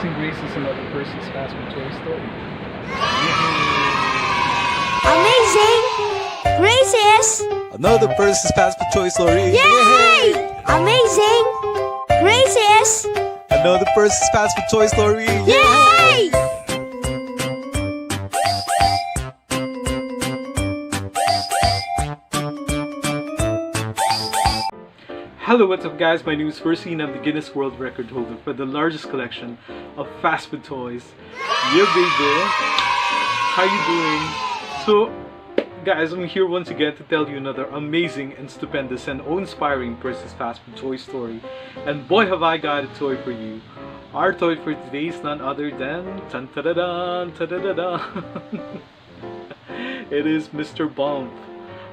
and Grace is another Percy's Fast Food Toy Story. Amazing! Grace is... Another Percy's Fast Food Toy Story. Yay! Amazing! Grace is... Another Percy's Fast Food Toy Story. Yay! Hello, what's up guys? My name is Percy and I'm the Guinness World Record holder for the largest collection of fast food toys. Yeah baby! How you doing? So guys, I'm here once again to tell you another amazing and stupendous and awe-inspiring Percy's Fast Food Toy Story. And boy have I got a toy for you. Our toy for today is none other than... It is Mr. Bump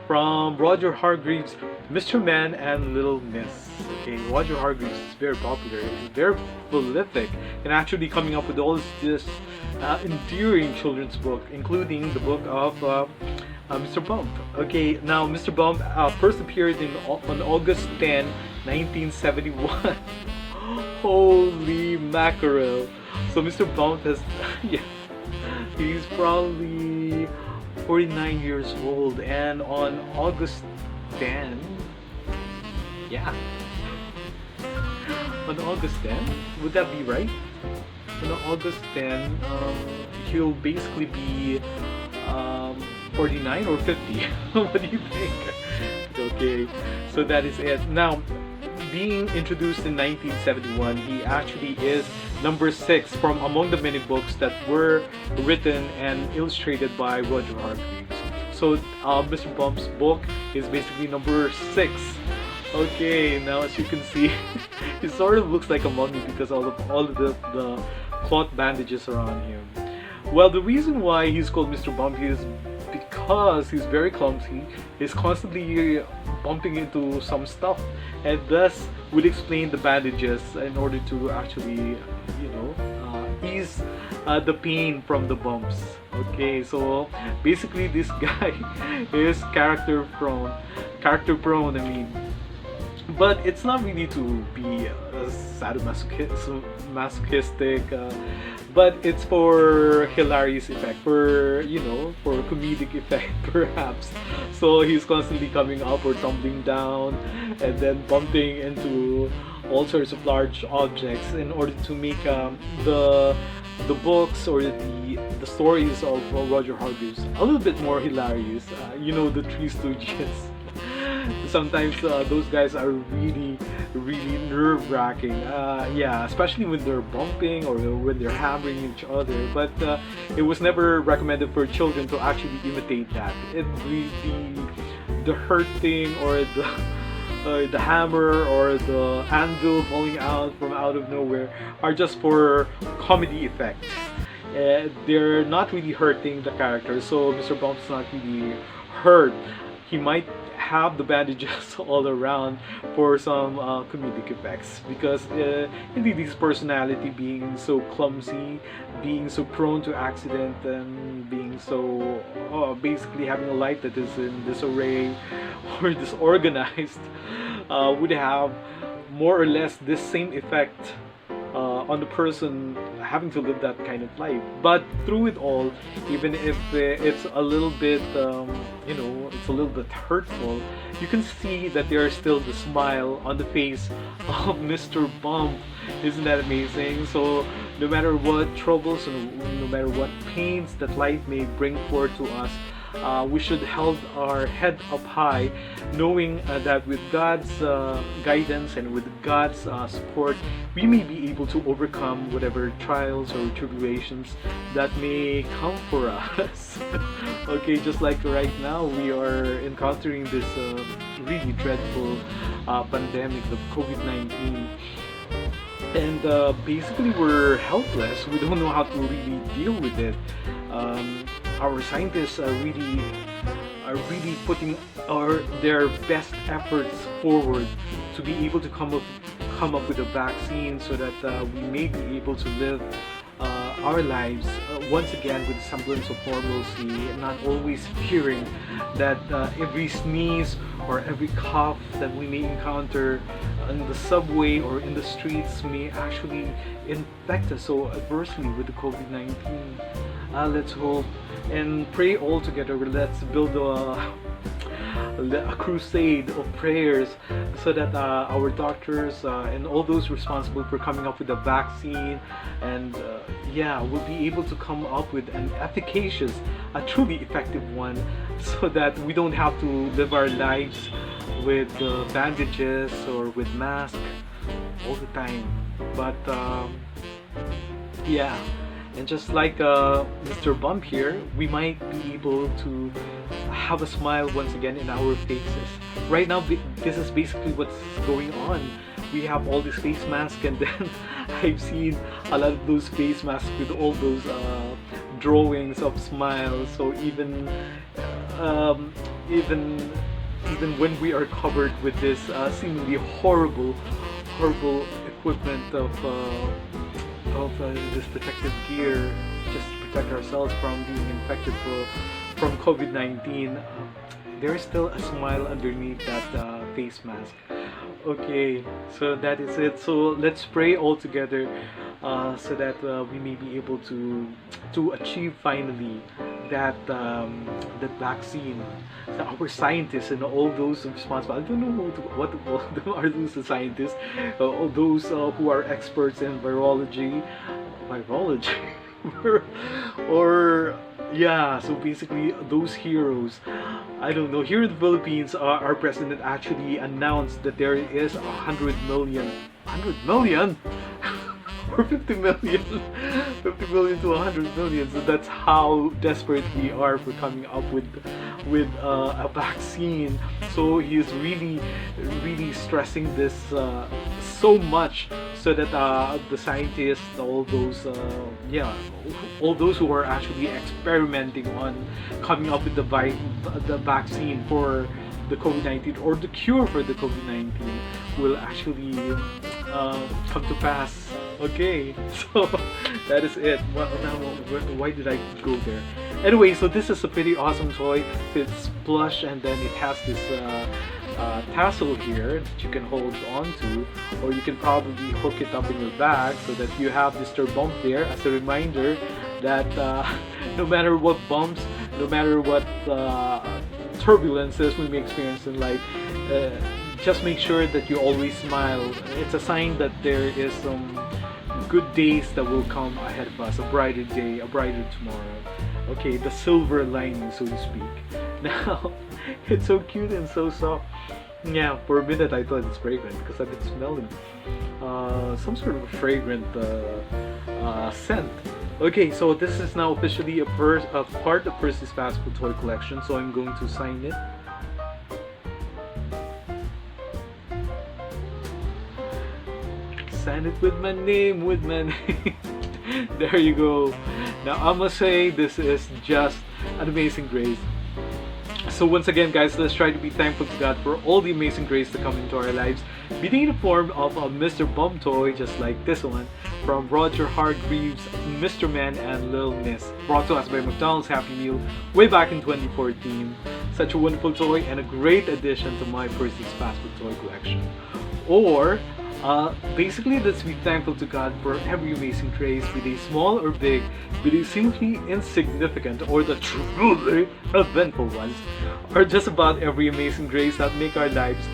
from Roger Hargreaves, Mr. Man and Little Miss. Okay, Roger Hargreaves is very popular, he's very prolific, and actually coming up with all this endearing children's book, including the book of Mr. Bump. Okay, now Mr. Bump first appeared on August 10, 1971. Holy mackerel! So Mr. Bump has, yeah, he's probably 49 years old, and on August 10, yeah, on August 10, would that be right? On August 10, he'll basically be 49 or 50. What do you think? Okay, so that is it. Now, being introduced in 1971, he actually is number 6 from among the many books that were written and illustrated by Roger Hargreaves. So Mr. Bump's book is basically number 6. Okay, now as you can see, he sort of looks like a mummy because all of the cloth bandages around him. Well, the reason why he's called Mr. Bump is because he's very clumsy. He's constantly bumping into some stuff, and thus would explain the bandages in order to actually, you know, ease the pain from the bumps. Okay, so basically this guy is character prone. I mean, but it's not really to be masochistic, but it's for hilarious effect, for, you know, for comedic effect perhaps. So he's constantly coming up or tumbling down and then bumping into all sorts of large objects in order to make the books or the stories of Roger Hargreaves a little bit more hilarious. You know, the Three Stooges. Sometimes those guys are really nerve-wracking, yeah, especially when they're bumping or when they're hammering each other. But it was never recommended for children to actually imitate that. The hurting or the hammer or the anvil falling out from out of nowhere are just for comedy effect. They're not really hurting the character, so Mr. Bump's not really hurt. He might have the bandages all around for some comedic effects, because indeed his personality, being so clumsy, being so prone to accident, and being so basically having a life that is in disarray or disorganized, would have more or less this same effect on the person having to live that kind of life. But through it all, even if it's a little bit, you know, it's a little bit hurtful, you can see that there is still the smile on the face of Mr. Bump. Isn't that amazing? So no matter what troubles and no matter what pains that life may bring forth to us, we should hold our head up high, knowing that with God's guidance and with God's support, we may be able to overcome whatever trials or tribulations that may come for us. Okay, just like right now, we are encountering this really dreadful pandemic, the COVID-19. And basically we're helpless. We don't know how to really deal with it. Our scientists are really putting their best efforts forward to be able to come up with a vaccine so that we may be able to live our lives once again with a semblance of normalcy, and not always fearing that every sneeze or every cough that we may encounter in the subway or in the streets may actually infect us so adversely with the COVID-19. Let's hope and pray all together. Let's build a crusade of prayers so that our doctors and all those responsible for coming up with a vaccine and will be able to come up with an efficacious, a truly effective one, so that we don't have to live our lives with bandages or with masks all the time. But and just like Mr. Bump here, we might be able to have a smile once again in our faces. Right now, this is basically what's going on. We have all these face masks, and then I've seen a lot of those face masks with all those drawings of smiles. So even when we are covered with this seemingly horrible equipment of this protective gear just to protect ourselves from being infected from COVID-19, there is still a smile underneath that face mask. Okay, so that is it. So let's pray all together so that we may be able to achieve finally that vaccine. So our scientists and all those responsible, I don't know what are those scientists, all those who are experts in virology, or so basically those heroes. I don't know. Here in the Philippines, our president actually announced that there is 100 million or 50 million to 100 million. So that's how desperate we are for coming up with a vaccine. So he is really stressing this so much, so that the scientists, all those who are actually experimenting on coming up with the vaccine for the COVID-19 or the cure for the COVID-19 will actually come to pass. Okay, so that is it. Why did I go there? Anyway, so this is a pretty awesome toy. It's plush, and then it has this tassel here that you can hold on to, or you can probably hook it up in your bag so that you have Mr. Bump there as a reminder that no matter what bumps, no matter what turbulences we may experience in life, just make sure that you always smile. It's a sign that there is some good days that will come ahead of us, a brighter day, a brighter tomorrow. Okay, the silver lining, so to speak. Now, it's so cute and so soft. Yeah, for a minute I thought it's fragrant because I've been smelling some sort of a fragrant scent. Okay, so this is now officially a part of Percy's Fast Food Toy Collection, so I'm going to sign it. Sign it with my name, There you go. Now I must say, this is just an amazing grace. So once again, guys, let's try to be thankful to God for all the amazing grace that come into our lives, be it in the form of a Mr. Bump toy, just like this one, from Roger Hargreaves, Mr. Man, and Lil Miss, brought to us by McDonald's Happy Meal way back in 2014. Such a wonderful toy and a great addition to my Percy's Fast Food Toy Collection. Or basically, let's be thankful to God for every amazing grace, be they small or big, be they simply insignificant or the truly eventful ones, or just about every amazing grace that make our lives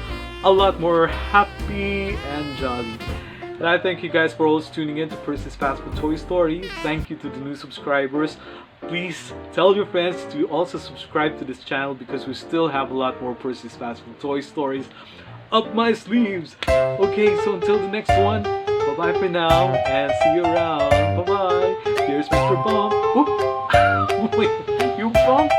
a lot more happy and jolly. And I thank you guys for always tuning in to Percy's Fast Food Toy Story. Thank you to the new subscribers. Please tell your friends to also subscribe to this channel because we still have a lot more Percy's Fast Food Toy Stories up my sleeves. Okay, so until the next one, bye-bye for now, and see you around. Bye-bye. Here's Mr. Bump. Whoop. Wait, you bump?